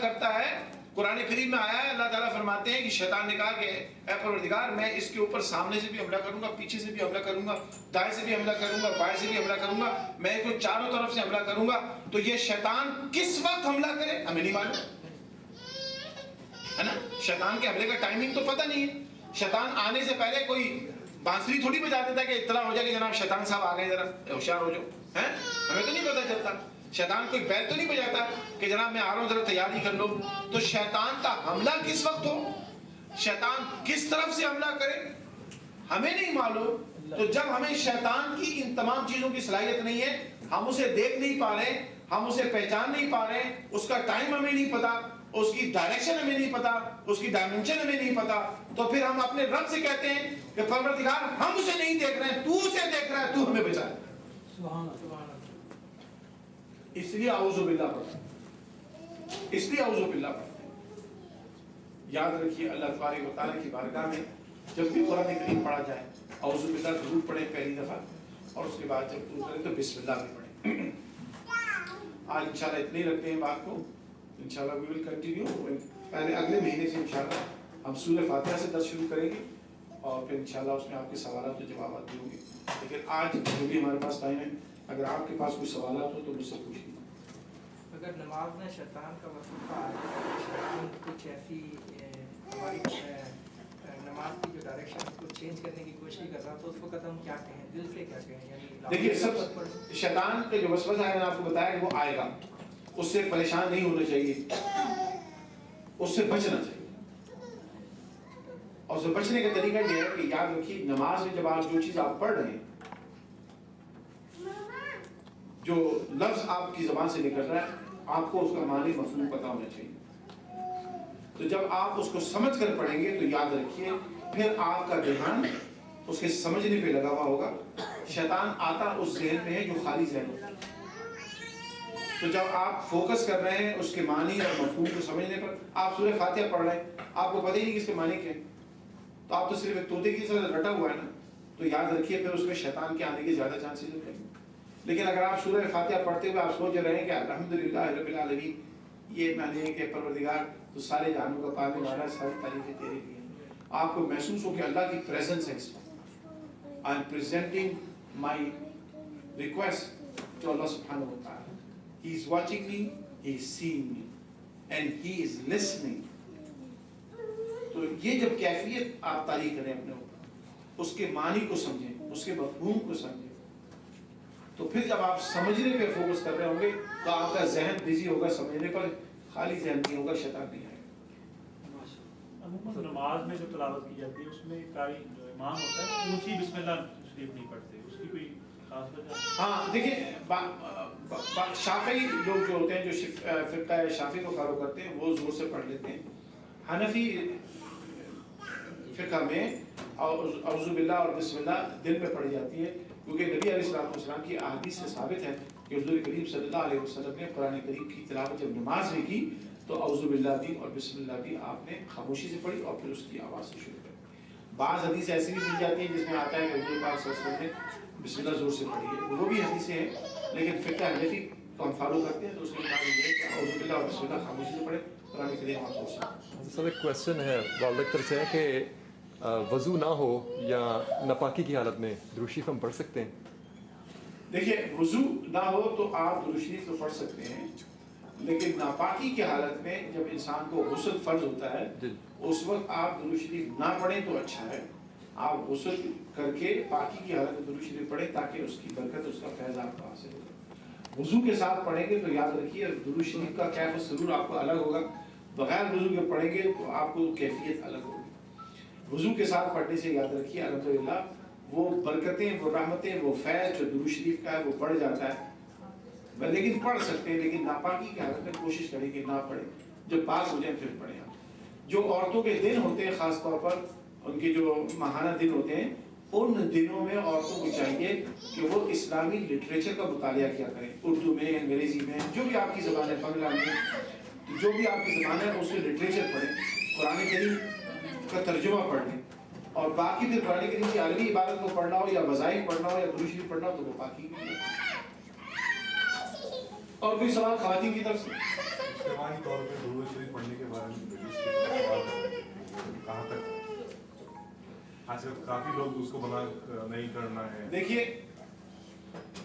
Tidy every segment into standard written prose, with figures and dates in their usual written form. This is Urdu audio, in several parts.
کرتا ہے. قرآن کریم میں آیا ہے, اللہ تعالیٰ فرماتے ہیں کہ شیطان نے کہا کہ اے پروردگار میں اس کے اوپر سامنے سے بھی حملہ کروں گا, پیچھے سے بھی حملہ کروں گا, دائیں سے بھی حملہ کروں گا, بائیں سے بھی حملہ کروں گا, میں کو چاروں طرف سے حملہ کروں گا. تو یہ شیطان کس وقت حملہ کرے ہمیں نہیں معلوم ہے نا. شیطان کے حملے کا ٹائمنگ تو پتہ نہیں ہے. شیطان آنے سے پہلے کوئی بانسری تھوڑی بجا دیتا کہ اطلاع ہو جائے کہ جناب شیطان صاحب آ گئے, ذرا ہوشیار ہو جاؤ. ہمیں تو نہیں پتہ چلتا. شیطان کوئی بیل تو نہیں بجاتا کہ جناب میں آ رہا ہوں ذرا تیاری کر لو. تو شیطان کا حملہ کس وقت ہو, شیطان کس طرف سے حملہ کرے ہمیں نہیں معلوم. تو جب ہمیں شیطان کی ان تمام چیزوں کی صلاحیت نہیں ہے, ہم اسے دیکھ نہیں پا رہے, ہم اسے پہچان نہیں پا رہے, اس کا ٹائم ہمیں نہیں پتا, اس کی ڈائریکشن ہمیں نہیں پتا, اس کی ڈائمنشن ہمیں نہیں پتا, تو پھر ہم اپنے رب سے کہتے ہیں کہ پروردگار ہم اسے نہیں دیکھ رہے ہیں, تو اسے دیکھ رہا ہے, تو ہمیں بچا. سبحان اللہ. اس لیے اعوذ باللہ پڑھتے ہیں, اس لیے اعوذ باللہ پڑھتے ہیں. یاد رکھیے اللہ تبارک و تعالیٰ کی بارگاہ میں جب بھی قرآن کریم پڑھا جائے اعوذ باللہ ضرور پڑھیں پہلی دفعہ, اور اس کے بعد جب شروع کریں تو بسم اللہ بھی پڑھیں. آج انشاءاللہ اتنے ہی رکھتے ہیں بات کو. انشاءاللہ we will continue. پہلے اگلے مہینے سے انشاءاللہ ہم سورہ فاتحہ سے درس شروع کریں گے, اور پھر انشاءاللہ اس میں آپ کے سوالات و جوابات بھی ہوں گے. لیکن آج جو بھی ہمارے پاس ٹائم ہے, اگر آپ کے پاس کوئی سوالات ہو تو مجھ سے پوچھ لیجیے. اگر نماز میں شیطان کا وصفہ آ جائے, شیطان کچھ ایسی ہماری نماز کی جو ڈائریکشن اس کو چینج کرنے کی کوشش کر رہا, تو اس وقت ہم کیا کہیں, دل سے کیا کہیں؟ یعنی دیکھیے سب شیطان کا جو وسوسہ ہے, میں نے آپ کو بتایا کہ وہ آئے گا, اس سے پریشان نہیں ہونا چاہیے, اس سے بچنا چاہیے. اور اس سے بچنے کا طریقہ یہ ہے کہ یاد رکھیے نماز میں جب آپ جو چیز آپ پڑھ رہے ہیں, جو لفظ آپ کی زبان سے نکل رہا ہے, آپ کو اس کا معنی مفہوم پتہ ہونا چاہیے. تو جب آپ اس کو سمجھ کر پڑھیں گے تو یاد رکھیے پھر آپ کا دھیان اس کے سمجھنے پہ لگا ہوا ہوگا. شیطان آتا اس ذہن میں ہے جو خالی ذہن ہوتا ہے. تو جب آپ فوکس کر رہے ہیں اس کے معنی اور مفہوم کو سمجھنے پر, آپ سورہ فاتحہ پڑھ رہے ہیں, آپ کو پتہ ہی نہیں کہ اس کے معنی کیا ہے, تو آپ تو صرف ایک طوطے کی طرح رٹا ہوا ہے نا. تو یاد رکھیے پھر اس میں شیطان کے آنے کے زیادہ چانسز ہوتے ہیں. لیکن اگر آپ سورہ فاتحہ پڑھتے ہوئے آپ سوچ رہے ہیں کہ الحمدللہ رب العالمین, یہ معنی ہے کہ پروردگار تو سارے جہانوں کا پالنے والا ہے, ساری تعریفیں تیرے لیے ہیں, آپ کو محسوس ہو کہ اللہ کی پریزنس ہے اس میں. I am presenting my request to Allah subhanahu wa ta'ala. He is watching me, He is seeing me, and He is listening. تو یہ جب کیفیت آپ طاری کریں اپنے اوپر, اس کے معنی کو سمجھیں, اس کے مفہوم کو سمجھیں, تو پھر جب آپ سمجھنے پہ فوکس کر رہے ہوں گے تو آپ کا ذہن بزی ہوگا سمجھنے پر, خالی ذہن نہیں ہوگا, شیطان نہیں آئے گا. نماز میں جو تلاوت کی جاتی ہے اس میں قاری جو امام ہوتا ہے اونچی بسم اللہ شریف نہیں پڑھتے, اس کی کوئی خاص وجہ؟ ہاں دیکھیں شافعی لوگ جو ہوتے ہیں, جو فرقہ شافعی کو فالو کرتے ہیں, وہ زور سے پڑھ لیتے ہیں. حنفی فرقہ میں اعوذ باللہ اور بسم اللہ دل میں پڑھی جاتی ہے, کیونکہ نبی علیہ السلام کی احادیث سے ثابت ہے کہ حضور کریم صلی اللہ علیہ وسلم نے قرآن کریم کی تلاوت جب نماز میں کی تو اعوذ باللہ بھی اور بسم اللہ بھی آپ نے خاموشی سے پڑھی اور پھر اس کی آواز سے شروع کری. بعض حدیث ایسی بھی مل جاتی ہیں جس میں آتا ہے کہ حضور پاک صلی اللہ علیہ وسلم نے بسم اللہ زور سے پڑھی ہے, وہ بھی حدیثیں ہیں, لیکن فرقہ حنفی کو ہم فالو کرتے ہیں تو اس کے مطابق یہ ہے کہ اعوذ باللہ اور بسم اللہ خاموشی سے پڑھیں, قرآن کریم آپ زور سے. سر ایک کویسچن ہے والدہ کی طرف سے کہ وضو نہ ہو یا ناپاکی کی حالت میں درود شریف ہم پڑھ سکتے ہیں؟ دیکھیے وضو نہ ہو تو آپ درود شریف تو پڑھ سکتے ہیں, لیکن ناپاکی کی حالت میں جب انسان کو غسل فرض ہوتا ہے اس وقت آپ درود شریف نہ پڑھیں تو اچھا ہے. آپ غسل کر کے پاکی کی حالت میں درود شریف پڑھیں تاکہ اس کی برکت, اس کا فیض آپ کو حاصل ہو. وضو کے ساتھ پڑھیں گے تو یاد رکھیے درود شریف کا کیف سرور آپ کو الگ ہوگا, بغیر وضو کے پڑھیں گے تو آپ کو کیفیت الگ ہوگی. وضو کے ساتھ پڑھنے سے یاد رکھیے الحمدللہ وہ برکتیں, وہ رحمتیں, وہ فیض جو درود شریف کا ہے وہ بڑھ جاتا ہے. لیکن پڑھ سکتے ہیں, لیکن ناپاکی کی حالت میں کوشش کریں کہ نہ پڑھیں, جب پاک ہو جائیں پھر پڑھیں. جو عورتوں کے دن ہوتے ہیں خاص طور پر ان کے جو ماہانہ دن ہوتے ہیں, ان دنوں میں عورتوں کو چاہیے کہ وہ اسلامی لٹریچر کا مطالعہ کیا کریں, اردو میں, انگریزی میں, جو بھی آپ کی زبان ہے, بنگلہ میں, جو بھی آپ کی زبان ہے اس میں لٹریچر پڑھیں, قرآن کریم کا ترجمہ پڑھ لیں, اور باقی پھر قرآن کریم کی عربی عبارت کو پڑھنا ہو یا وظائف پڑھنا ہو یا درود شریف پڑھنا ہو تو وہ باقی. اور کوئی سوال خواتین کی طرف سے؟ اجتماعی طور پہ درود شریف آج کل کافی لوگ اس کو بنا نہیں کرنا ہے. دیکھیے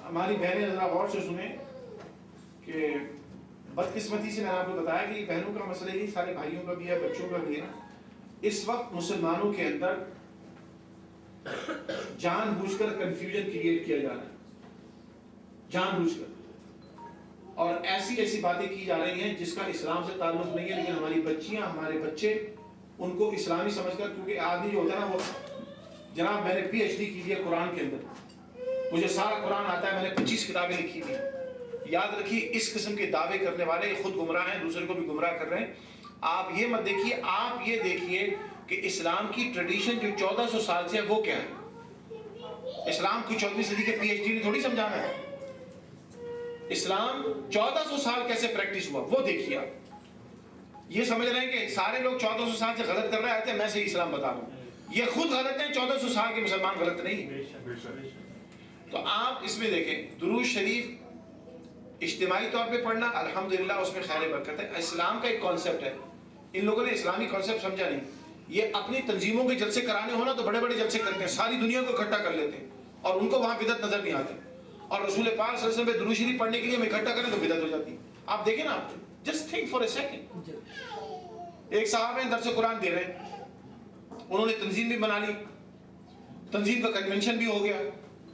ہماری بہنیں ذرا غور سے سنیں کہ بدقسمتی سے میں نے آپ کو بتایا کہ بہنوں کا مسئلہ ہی سارے بھائیوں کا بھی ہے، بچوں کا بھی ہے. اس وقت مسلمانوں کے اندر جان بوجھ کر کنفیوژن کریٹ کیا جا رہا ہے، جان بوجھ کر، اور ایسی ایسی باتیں کی جا رہی ہیں جس کا اسلام سے تعلق نہیں ہے، لیکن ہماری بچیاں ہمارے بچے ان کو اسلامی سمجھ کر، کیونکہ آدمی جو ہوتا ہے نا وہ، جناب میں نے پی ایچ ڈی کی ہے قرآن کے اندر، مجھے سارا قرآن آتا ہے، میں نے 25 کتابیں لکھی تھی. یاد رکھیے اس قسم کے دعوے کرنے والے خود گمراہ ہیں، دوسرے کو بھی گمراہ کر رہے ہیں. آپ یہ مت دیکھیے، آپ یہ دیکھیے کہ اسلام کی ٹریڈیشن جو 1400 سال سے ہے وہ کیا ہے. اسلام کو 14ویں صدی کے پی ایچ ڈی نے تھوڑی سمجھانا ہے. اسلام 1400 سال کیسے پریکٹس ہوا وہ دیکھیے. آپ یہ سمجھ رہے ہیں کہ سارے لوگ 1400 سال سے غلط کر رہے ہیں، میں صحیح اسلام بتا رہا ہوں. یہ خود غلط ہیں، 1400 سال کے مسلمان غلط نہیں. تو آپ اس میں دیکھیں درود شریف اجتماعی طور پہ پڑھنا الحمدللہ اس میں خیر برکت ہے. اسلام کا ایک کانسیپٹ ہے، ان لوگوں نے اسلامی کانسیپٹ سمجھا نہیں. یہ اپنی تنظیموں کے جلسے کرانے ہونا تو بڑے بڑے جلسے کرتے ہیں، ساری دنیا کو اکٹھا کر لیتے ہیں اور ان کو وہاں بدعت نظر نہیں آتی. اور رسول پاک صلی اللہ علیہ وسلم پہ درود شریف پڑھنے کے لیے ہم اکٹھا کریں تو بدعت ہو جاتی ہے. آپ دیکھیں نا، just think for a second. ایک صاحب ہیں درس قرآن دے رہے ہیں، انہوں نے تنظیم بھی بنا لی، تنظیم کا کنونشن بھی ہو گیا،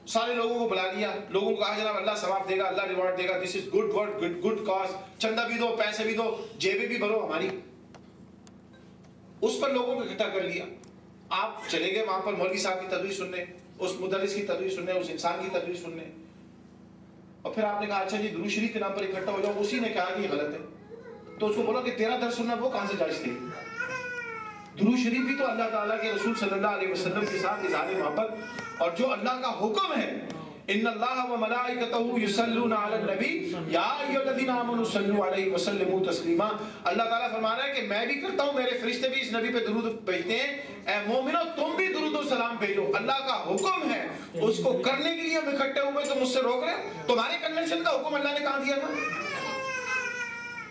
سارے لوگوں کو بلا لیا، لوگوں کو کہا جناب اللہ ثواب دے گا، اللہ ریوارڈ دے گا، this is good work, good cause, چندہ بھی دو، پیسے بھی دو، جیبیں بھی بھرو ہماری. اس پر لوگوں کو اکٹھا کر لیا. آپ چلے گئے وہاں پر مولوی صاحب کی تدریس سننے، اس مدرس کی تدریس سننے، اس انسان کی تدریس سننے، اور پھر آپ نے کہا اچھا جی درود شریف کے نام پر اکٹھا ہو جاؤ. اسی نے کہا کہ یہ غلط ہے. تو اس کو بولا کہ تیرا درس سننا وہ کہاں سے جائز تھی؟ درود شریف بھی تو اللہ تعالیٰ کے رسول صلی اللہ علیہ وسلم کے ساتھ اظہار محبت، اور جو اللہ کا حکم ہے ان اللہ و ملائکتہ یصلون علی النبی یا ایھا الذین آمنوا صلوا علیہ وسلموا تسلیما. اللہ تعالیٰ فرما رہا ہے کہ میں بھی کرتا ہوں، میرے فرشتے بھی اس نبی پہ درود بھیجتے ہیں. اے مومنو تم بھی درود و سلام بھیجو. اللہ کا حکم ہے، اس کو کرنے کے لیے ہم اکٹھے ہوئے تو مجھ سے روک رہے ہیں؟ تمہارے کنونشن کا حکم اللہ نے کہاں دیا تھا؟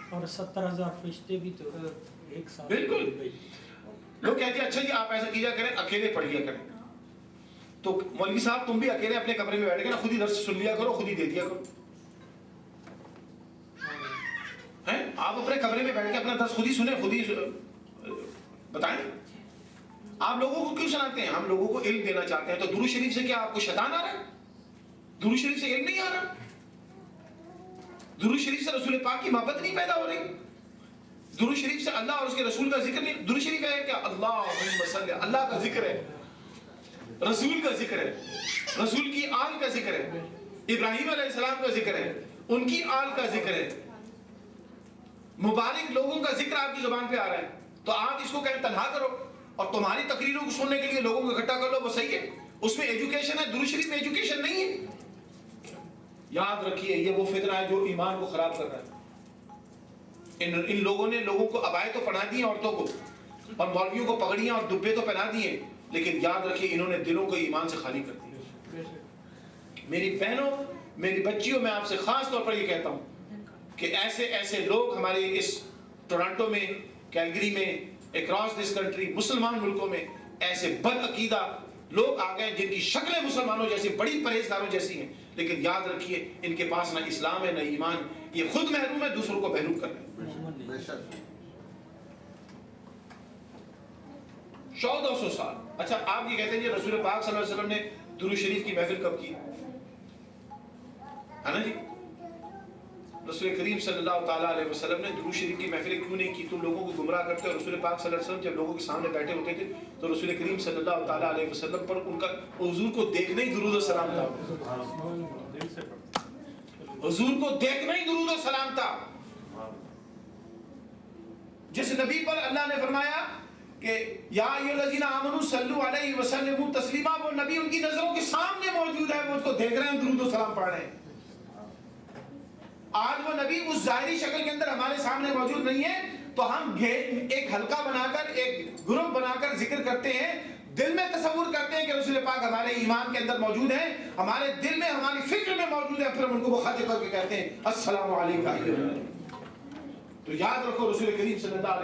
اور 70,000 فرشتے بھی تو ایک ساتھ. بالکل. لوگ کہتے ہیں اچھا جی آپ ایسا کیا کریں، اکیلے پڑھ لیا کریں. تو مولوی صاحب تم بھی اکیلے اپنے کمرے میں بیٹھ کے نا خود ہی درس سن لیا کرو، خود ہی دے دیا کرو. آپ اپنے کمرے میں بیٹھ کے اپنا درس خود ہی سنیں، خود ہی بتائیں. آپ لوگوں کو کیوں سناتے ہیں؟ ہم لوگوں کو علم دینا چاہتے ہیں. تو درود شریف سے کیا آپ کو شیطان آ رہا ہے؟ درود شریف سے علم نہیں آ رہا؟ درود شریف سے رسول پاک کی محبت نہیں پیدا ہو رہی؟ درود شریف سے اللہ اور اس کے رسول کا ذکر نہیں؟ درود شریف ہے کیا؟ اللہم صلی، اللہ کا ذکر ہے، رسول کا ذکر ہے، رسول کی آل کا ذکر ہے، ابراہیم علیہ السلام کا ذکر ہے، ان کی آل کا ذکر ہے، مبارک لوگوں کا ذکر آپ کی زبان پہ آ رہا ہے. تو آپ اس کو کہیں تنہا کرو اور تمہاری تقریروں کو سننے کے لیے لوگوں کو اکٹھا کر لو، وہ صحیح ہے. اس میں ایجوکیشن ہے، درود شریف میں ایجوکیشن نہیں ہے. یاد رکھیے یہ وہ فتنہ ہے جو ایمان کو خراب کر رہا ہے. ان لوگوں نے لوگوں کو عبائیں تو پہنا دی ہیں عورتوں کو، اور مولویوں کو پگڑیاں اور دبے تو پہنا دیے، لیکن یاد رکھیے انہوں نے دلوں کو ایمان سے خالی کر دیا. میری بہنوں، میری بچیوں، میں آپ سے خاص طور پر یہ کہتا ہوں کہ ایسے ایسے لوگ ہمارے اس ٹورانٹو میں، کیلگری میں، اکراس دس کنٹری، مسلمان ملکوں میں ایسے بد عقیدہ لوگ آ گئے جن کی شکلیں مسلمانوں جیسی، بڑی پرہیزگاروں جیسی ہیں، لیکن یاد رکھیے ان کے پاس نہ اسلام ہے نہ ایمان. یہ خود محروم ہے، دوسروں کو محروم کر رہے ہیں. 1400 سال. اچھا آپ یہ کہتے ہیں جی رسول پاک صلی اللہ علیہ وسلم نے درود شریف کی محفل کب کی؟ ہے نا جی، رسول کریم صلی اللہ تعالیٰ علیہ وسلم نے درود شریف کی محفلیں کیوں نہیں کی؟ تم لوگوں کو گمراہ کرتے. اور رسول پاک صلی اللہ علیہ وسلم جب لوگوں کے سامنے بیٹھے ہوتے تھے تو رسول کریم صلی اللہ تعالیٰ علیہ وسلم پر ان کا حضور کو دیکھنا ہی درود و سلام تھا. حضور کو دیکھنا ہی درود و سلام تھا. جس نبی پر اللہ نے فرمایا کہ یا ایھا الذین آمنوا صلوا علیہ وسلموا تسلیما، وہ نبی ان کی نظروں کے سامنے موجود ہے، وہ اس کو دیکھ رہے ہیں، درود و سلام پڑھ رہے ہیں. آج وہ نبی اس ظاہری شکل کے اندر ہمارے سامنے موجود نہیں ہے، تو ہم ایک حلقہ بنا کر، ایک گروپ بنا کر ذکر کرتے ہیں، دل میں تصور کرتے ہیں کہ رسول پاک ہمارے ایمان کے اندر موجود ہیں، ہمارے دل میں، ہماری فکر میں موجود ہے، پھر ہم ان کو وہ خط کر کے کہتے ہیں السلام علیکم. تو یاد رکھو رسول کریم صلی اللہ علیہ